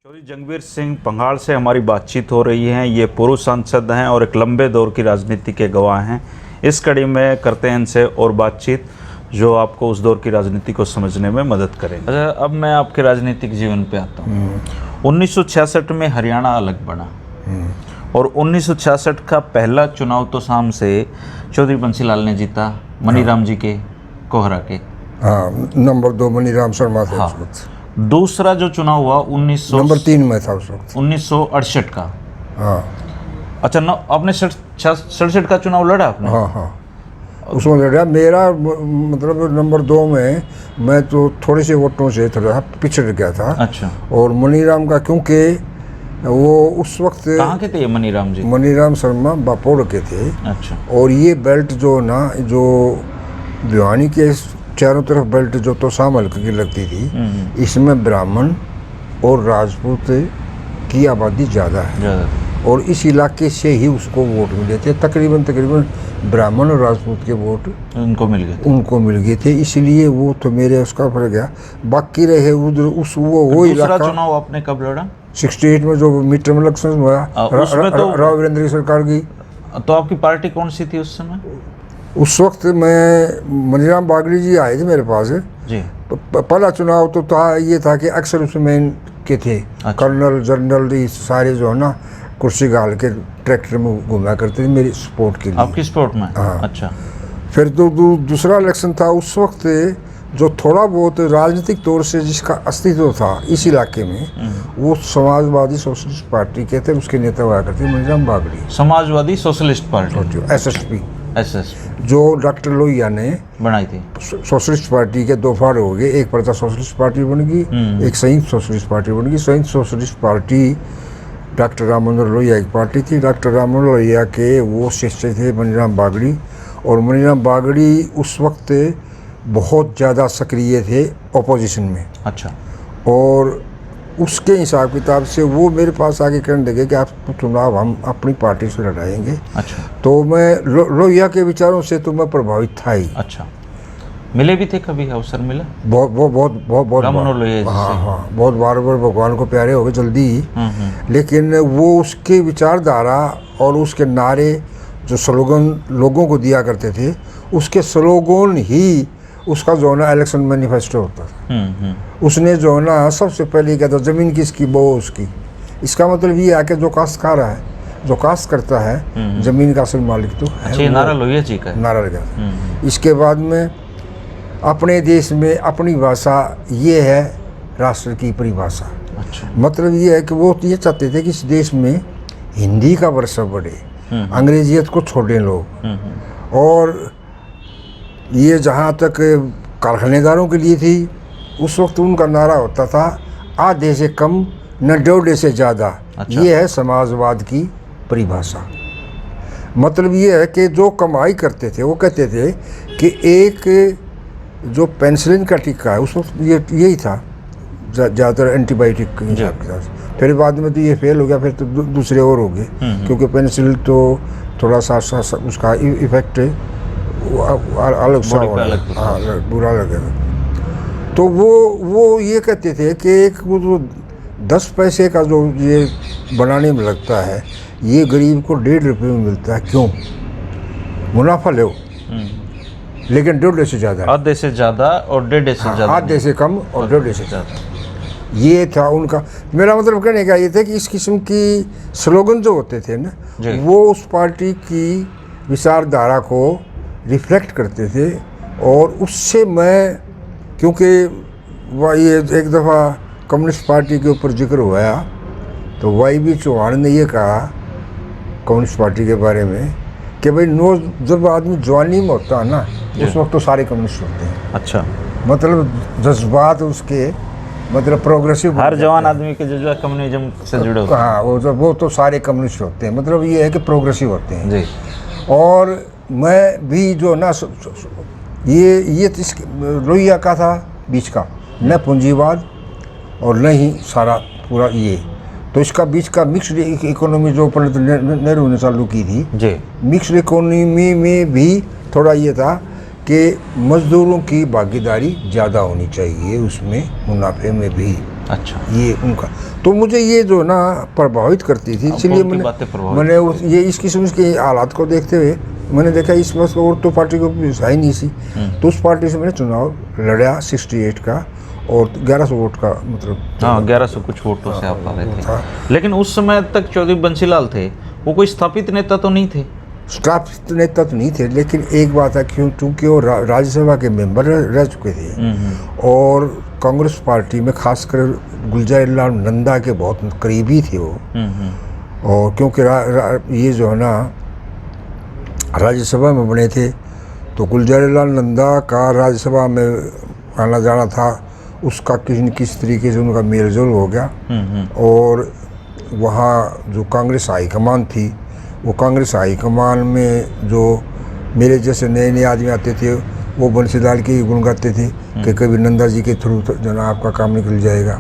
चौधरी जंगवीर सिंह पंघाल से हमारी बातचीत हो रही है। ये पूर्व सांसद हैं और एक लंबे दौर की राजनीति के गवाह हैं। इस कड़ी में करते हैं इनसे और बातचीत जो आपको उस दौर की राजनीति को समझने में मदद करेगी। अच्छा, अब मैं आपके राजनीतिक जीवन पे आता हूँ। 1966 में हरियाणा अलग बना और 1966 का पहला चुनाव तो शाम से चौधरी बंसीलाल ने जीता, मनीराम जी के कोहरा के। हाँ, नंबर 2 मनीराम शर्मा थे उस वक्त। दूसरा जो चुनाव हुआ नंबर 3 में था उस वक्त। 1968 का। हाँ अच्छा, आपने 67 का चुनाव लड़ा आपने? हाँ, उसमें लड़ा। मेरा मतलब नंबर 2 में मैं तो थोड़े से वोटों से थोड़ा पिछड़ गया था। अच्छा। और मनीराम का, क्योंकि वो उस वक्त कहाँ के थे ये मनीराम जी? मनीराम शर्मा बापोड़ के थे। अच्छा। और ये बेल्ट जो ना, जो भिवानी के चारों तरफ बेल्ट जो तो शाम हल्के की लगती थी, इसमें ब्राह्मण और राजपूत की आबादी ज़्यादा है और इस इलाके से ही उसको वोट मिले थे। तकरीबन ब्राह्मण और राजपूत के वोट उनको मिल गए थे, इसलिए वो तो मेरे उसका फर्क गया। बाकी रहे उधर उस वो इलाका। चुनाव आपने कब लड़ा? 68 में जो मिड टर्म इलेक्शन हुआ, राव वीरेंद्र की सरकार की। तो आपकी पार्टी कौन सी थी उस समय? उस वक्त मैं मनीराम बागड़ी जी आए थे मेरे पास जी। पहला चुनाव तो ये था कि अक्सर उसमें के थे। अच्छा। कर्नल जनरल ये सारे जो है ना कुर्सी गाल के ट्रैक्टर में घुमा करते थे मेरी सपोर्ट के लिए। आपकी सपोर्ट में? हाँ। अच्छा। फिर तो दूसरा इलेक्शन था उस वक्त जो थोड़ा बहुत राजनीतिक तौर से जिसका अस्तित्व था इस इलाके में, वो समाजवादी सोशलिस्ट पार्टी के थे। उसके नेता हुआ करते मनीराम बागड़ी। समाजवादी सोशलिस्ट पार्टी, SSP, जो डॉक्टर लोहिया ने बनाई थी। सोशलिस्ट पार्टी के दो फाड़ हो गए, एक प्रजा सोशलिस्ट पार्टी बन गई, एक संयुक्त सोशलिस्ट पार्टी बन गई। संयुक्त socialist party doctor Ram Manohar Lohia की पार्टी थी। डॉक्टर राम मनोहर लोहिया के वो शिष्य थे मनीराम बागड़ी, और मनीराम बागड़ी उस वक्त बहुत ज़्यादा सक्रिय थे अपोजिशन में। अच्छा। और उसके हिसाब किताब से वो मेरे पास आके कहने लगे कि आप चुनाव हम अपनी पार्टी से लड़ाएंगे। अच्छा। तो मैं लोहिया के विचारों से तो मैं प्रभावित था ही। अच्छा। मिले भी थे कभी? अवसर मिला? बहुत बार भगवान को प्यारे हो गए जल्दी ही। लेकिन वो उसके विचारधारा और उसके नारे जो स्लोगन लोगों को दिया करते थे, उसके स्लोगन ही उसका जो ना इलेक्शन मैनिफेस्टो होता था। उसने जो ना सबसे पहले क्या था, जमीन किसकी वो उसकी। इसका मतलब ये है कि जो काश्तकार है, जो काश्त करता है, जमीन का असल मालिक तो है। अच्छा, नारा लोहिया जी का नारा लगा। इसके बाद में अपने देश में अपनी भाषा ये है राष्ट्र की परिभाषा। अच्छा। मतलब ये है कि वो ये चाहते थे कि इस देश में हिंदी का वर्षा बढ़े, अंग्रेजियत को छोड़ें लोग। और ये जहाँ तक कारखानेदारों के लिए थी, उस वक्त उनका नारा होता था आधे से कम न डेढ़ से ज़्यादा। अच्छा। ये है समाजवाद की परिभाषा। मतलब ये है कि जो कमाई करते थे वो कहते थे कि एक जो पेनिसिलिन का टीका है उस वक्त ये यही था ज़्यादातर एंटीबायोटिक के हिसाब के साथ। फिर बाद में तो ये फेल हो गया, फिर तो दूसरे और हो गए, क्योंकि पेनिसिलिन तो थोड़ा सा उसका इफेक्ट अलग सा बुरा लगेगा। तो वो ये कहते थे कि एक वो जो 10 पैसे का जो ये बनाने में लगता है, ये गरीब को 1.5 रुपये में मिलता है। क्यों? मुनाफा लो, लेकिन 1.5 से ज़्यादा, आधे से ज़्यादा और 1.5 से ज़्यादा, आधे से कम और 1.5 से ज़्यादा। ये था उनका। मेरा मतलब कहने का ये था कि इस किस्म की स्लोगन जो होते थे ना, वो उस पार्टी की विचारधारा को रिफ्लेक्ट करते थे। और उससे मैं, क्योंकि ये एक दफ़ा कम्युनिस्ट पार्टी के ऊपर जिक्र हुआ, तो YB चौहान ने ये कहा कम्युनिस्ट पार्टी के बारे में कि भाई जब आदमी जवानी में होता है ना, उस वक्त तो सारे कम्युनिस्ट होते हैं। अच्छा। मतलब जज्बात उसके, मतलब प्रोग्रेसिव, हर जवान आदमी के जज्बात कम्युनिज्म से जुड़े होते हैं। हाँ, वो तो सारे कम्युनिस्ट होते हैं। मतलब ये है कि प्रोग्रेसिव होते हैं जी। और मैं भी जो ना ये लोहिया का था बीच का, न पूंजीवाद और न ही सारा पूरा ये, तो इसका बीच का मिक्स्ड इकोनॉमी जो पंडित नेहरू ने चालू की थी जी। मिक्स्ड इकोनॉमी में भी थोड़ा ये था कि मजदूरों की भागीदारी ज़्यादा होनी चाहिए उसमें, मुनाफे में भी। अच्छा, ये उनका। तो मुझे ये जो ना प्रभावित करती थी, इसलिए मैंने ये इस किस्म के हालात को देखते हुए मैंने देखा इस वक्त और तो पार्टी को है नहीं सी, तो उस पार्टी से मैंने चुनाव लड़ा 68 का, और 1100 वोट का, मतलब हाँ 1100 कुछ वोटों से आप आ रहे थे। लेकिन उस समय तक चौधरी बंसीलाल थे, वो कोई स्थापित नेता तो नहीं थे? स्थापित नेता तो नहीं थे, लेकिन एक बात है, क्योंकि वो राज्यसभा के मेंबर रह चुके थे, और कांग्रेस पार्टी में खासकर गुलजारीलाल नंदा के बहुत करीबी थे वो। और क्योंकि ये जो है ना राज्यसभा में बने थे, तो गुलजारीलाल नंदा का राज्यसभा में आना जाना था, उसका किसी न किसी तरीके से उनका मेल जोल हो गया। और वहाँ जो कांग्रेस हाईकमान थी, वो कांग्रेस हाईकमान में जो मेरे जैसे नए नए आदमी आते थे, वो बंसीलाल के ही गुण गाते थे कि कभी नंदा जी के थ्रू जो ना आपका काम निकल जाएगा,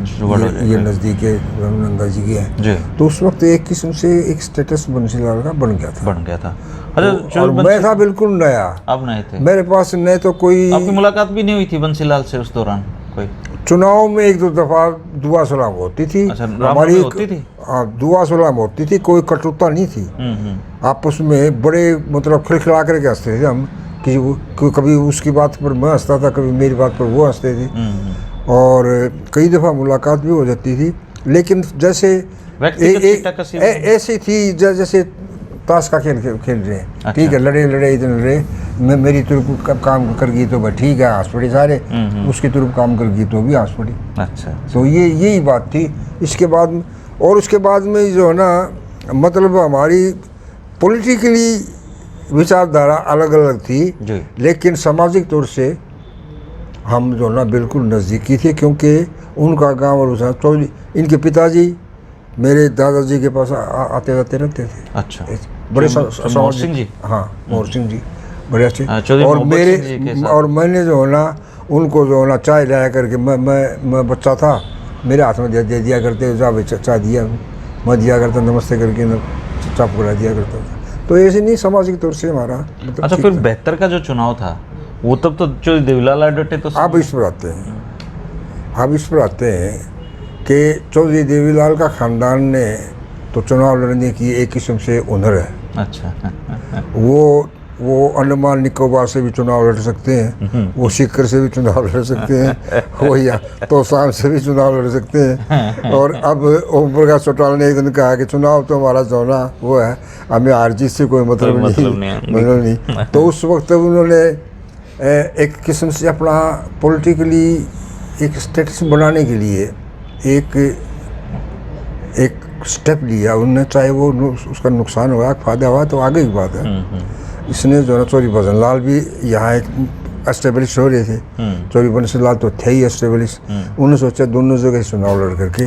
ये नज़दीक है, नंदा जी के हैं। तो उस वक्त एक किस्म से एक स्टेटस बंसीलाल का बन गया था। अच्छा, और मैं था बिल्कुल नया। आप नए थे? मेरे पास न तो कोई, आपकी मुलाकात भी नहीं हुई थी बंसीलाल से उस दौरान? कोई चुनाव में एक दो दफा दुआ सलाम होती थी। अच्छा, हमारी होती थी? हाँ, दुआ सलाम होती थी, कोई कटुता नहीं थी। आपस में बड़े मतलब खिलखिला करके हंसते थे हम, कि कभी उसकी बात पर मैं हंसता था, कभी मेरी बात पर वो हंसते थे, और कई दफ़ा मुलाकात भी हो जाती थी। लेकिन जैसे ऐसी थी जैसे ताश का खेल रहे हैं। अच्छा। ठीक है, लड़े इधर लड़े, मेरी तरफ काम कर गई तो भाई ठीक है, हंस पड़ी सारे, उसकी तरफ काम कर गई तो भी हंस पड़ी। अच्छा, तो यही बात थी। इसके बाद और उसके बाद में जो है ना, मतलब हमारी पॉलिटिकली विचारधारा अलग अलग थी, लेकिन सामाजिक तौर से हम जो ना बिल्कुल नज़दीकी थे, क्योंकि उनका गांव और चौधरी, इनके पिताजी मेरे दादाजी के पास आते जाते रहते थे। अच्छा, बड़े मोहर सिंह जी? हाँ, मोहर सिंह जी बड़े अच्छे। और मैंने जो है ना उनको जो है ना चाय लाया करके, मैं बच्चा था, मेरे हाथ में दे दिया करते, जा भाई चाय दिया, मैं दिया करता, नमस्ते करके चाय पकड़ा दिया करता था। तो ऐसे नहीं सामाजिक तौर से हमारा मतलब। अच्छा, फिर 72 का जो चुनाव था, वो तब तो चौधरी देवीलाल अडटे तो आप इस पर आते हैं कि चौधरी देवीलाल का ख़ानदान ने तो चुनाव लड़ने की एक किस्म से हुनर है। अच्छा। वो अंडमान निकोबार से भी चुनाव लड़ सकते हैं, वो सीकर से भी चुनाव लड़ सकते हैं, वो या तोशाम से भी चुनाव लड़ सकते हैं। और अब ओम प्रकाश चौटाला ने एक दिन कहा कि चुनाव तो हमारा जो ना वो है, हमें हार जीत से कोई मतलब नहीं। तो उस वक्त उन्होंने एक किस्म से अपना पॉलिटिकली एक स्टेटस बनाने के लिए एक स्टेप लिया उन्होंने, चाहे वो उसका नुकसान हुआ, फायदा हुआ तो आगे की बात है। इसने जो है चौधरी भजनलाल भी यहाँ एक एस्टेब्लिश हो रहे थे, चौधरी बंसीलाल तो थे ही एस्टेब्लिश। उन्होंने सोचा दोनों जगह चुनाव लड़ करके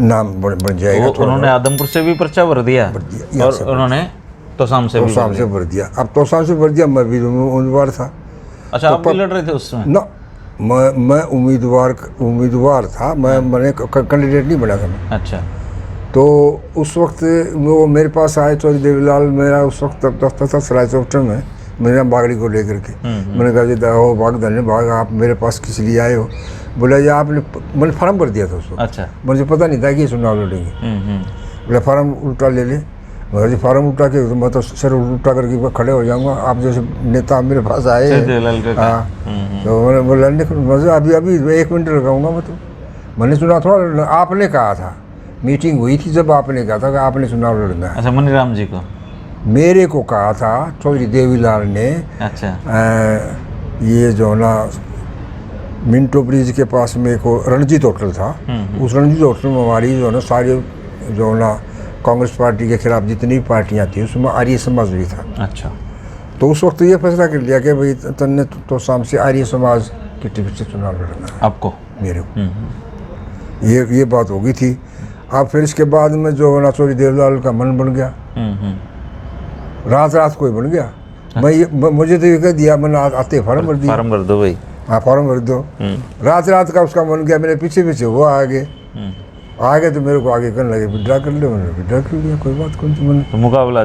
नाम बन जाएगा। उन्होंने आदमपुर से भी पर्चा भर दिया और उन्होंने तोशाम से भर दिया। अब तोशाम से भर दिया, मैं भी उम्मीदवार था। अच्छा, आप भी लड़ रहे थे उस समय? ना, मैं उम्मीदवार था, मैंने कैंडिडेट नहीं बना था मैं। अच्छा। तो उस वक्त वो मेरे पास आए चौधरी देवीलाल, मेरा उस वक्त दफ्तर था सराय चौपटा में, मेरा बागड़ी को लेकर के। मैंने कहा जी हो भाग धन्य भाग, आप मेरे पास किस लिए आए हो? बोला जी आपने, मैंने फार्म भर दिया था उसको। अच्छा। मुझे पता नहीं था कि चुनाव लड़ेंगे। बोला फार्म उल्टा ले ले। मगर जी फार्म उल्टा के तो मैं तो सर उल्टा करके खड़े हो जाऊँगा, आप जैसे नेता मेरे पास आए। हाँ, तो मैंने बोला मज़ा अभी 1 मिनट लगाऊंगा मैं। तो मैंने सुना थोड़ा, आपने कहा था, मीटिंग हुई थी जब आपने कहा था कि आपने चुनाव लड़ना है। अच्छा, मनीराम जी को? मेरे को कहा था चौधरी देवीलाल ने। अच्छा। ये जो ना मिंटो ब्रिज के पास में एक रणजीत होटल था, उस रणजीत होटल में हमारी जो ना सारी जो ना कांग्रेस पार्टी के खिलाफ जितनी भी पार्टियाँ थी उसमें आर्य समाज भी था। अच्छा। तो उस वक्त ये फैसला कर लिया कि भाई तन्ने तो शाम से आर्य समाज की टिकट से चुनाव लड़ना है आपको, मेरे को। ये बात हो गई थी। अब फिर इसके बाद में जो ना चौधरी देवीलाल का मन बन गया, रात कोई बन गया। मुझे तो ये कह दिया, मैंने आते फार्म भर दिया। फार्म भर दो भाई। हाँ, फार्म भर दो। रात का उसका मन गया, मेरे पीछे वो आगे तो मेरे को आगे करने लगे, विड्रा कर ले। मैंने विड्रा कर लिया, कोई बात कौन सी। मैंने तो मुकाबला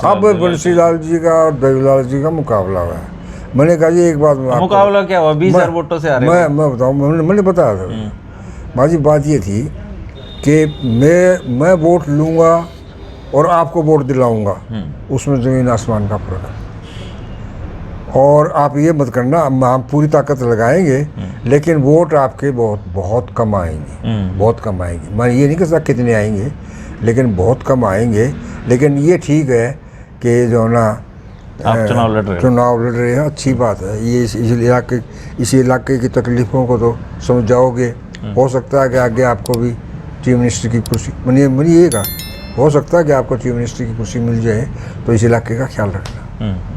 अब बंसीलाल जी का और देवीलाल जी का मुकाबला हुआ है। मैंने कहा जी एक बात, मुकाबला क्या हुआ? 20,000 वोटों से आ रहे। मैं बताऊँ, मैंने बताया था, बाजी बात ये थी कि मैं वोट लूँगा और आपको वोट दिलाऊंगा, उसमें ज़मीन आसमान का फर्क है। और आप ये मत करना हम पूरी ताकत लगाएंगे लेकिन वोट आपके बहुत कम आएंगे, बहुत कम आएंगे। मैं ये नहीं कह सकता कितने आएंगे, लेकिन बहुत कम आएंगे। लेकिन ये ठीक है कि जो ना आप चुनाव लड़ रहे हैं, अच्छी बात है। ये इस इलाके की तकलीफ़ों को तो समझ जाओगे। हो सकता है कि आगे आपको भी चीफ मिनिस्टर की कुर्सी मैंने ये कहा, हो सकता है कि आपको चीफ मिनिस्टर की कुर्सी मिल जाए, तो इस इलाके का ख्याल रखना।